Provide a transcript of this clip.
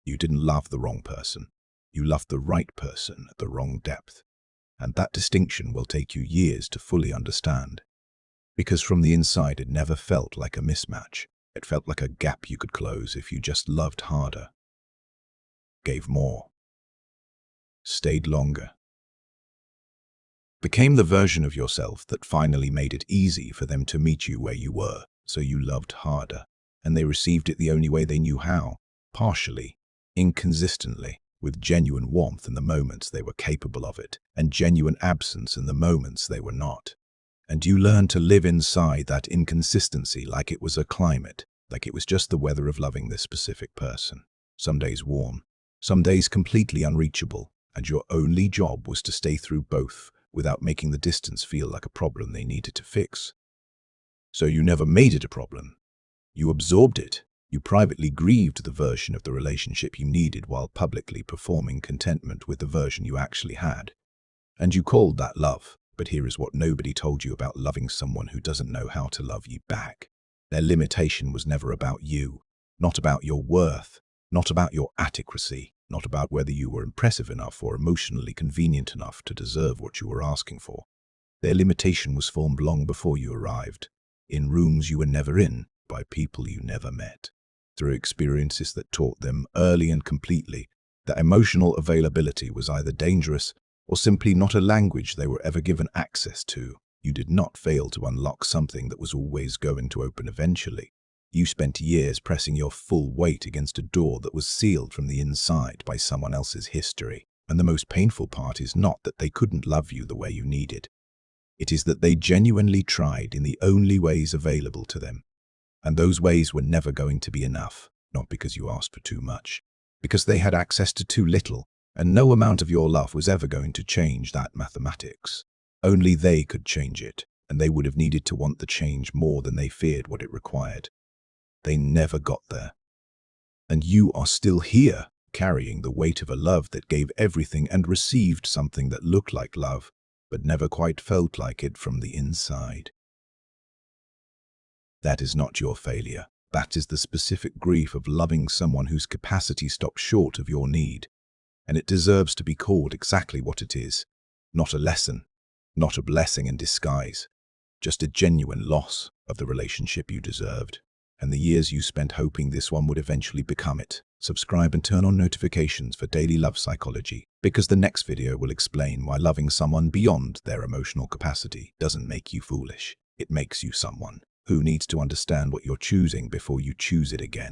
You didn't love the wrong person. You loved the right person at the wrong depth. And that distinction will take you years to fully understand. Because from the inside, it never felt like a mismatch. It felt like a gap you could close if you just loved harder, gave more, stayed longer. Became the version of yourself that finally made it easy for them to meet you where you were, so you loved harder. And they received it the only way they knew how, partially, inconsistently, with genuine warmth in the moments they were capable of it, and genuine absence in the moments they were not. And you learned to live inside that inconsistency like it was a climate, like it was just the weather of loving this specific person. Some days warm, some days completely unreachable, and your only job was to stay through both without making the distance feel like a problem they needed to fix. So you never made it a problem. You absorbed it. You privately grieved the version of the relationship you needed while publicly performing contentment with the version you actually had. And you called that love. But here is what nobody told you about loving someone who doesn't know how to love you back. Their limitation was never about you, not about your worth, not about your adequacy, not about whether you were impressive enough or emotionally convenient enough to deserve what you were asking for. Their limitation was formed long before you arrived, in rooms you were never in, by people you never met, through experiences that taught them early and completely that emotional availability was either dangerous or simply not a language they were ever given access to. You did not fail to unlock something that was always going to open eventually. You spent years pressing your full weight against a door that was sealed from the inside by someone else's history. And the most painful part is not that they couldn't love you the way you needed. It is that they genuinely tried in the only ways available to them. And those ways were never going to be enough, not because you asked for too much, because they had access to too little. And no amount of your love was ever going to change that mathematics. Only they could change it, and they would have needed to want the change more than they feared what it required. They never got there. And you are still here, carrying the weight of a love that gave everything and received something that looked like love, but never quite felt like it from the inside. That is not your failure. That is the specific grief of loving someone whose capacity stopped short of your need. And it deserves to be called exactly what it is. Not a lesson, not a blessing in disguise, just a genuine loss of the relationship you deserved, and the years you spent hoping this one would eventually become it. Subscribe and turn on notifications for daily love psychology, because the next video will explain why loving someone beyond their emotional capacity doesn't make you foolish. It makes you someone who needs to understand what you're choosing before you choose it again.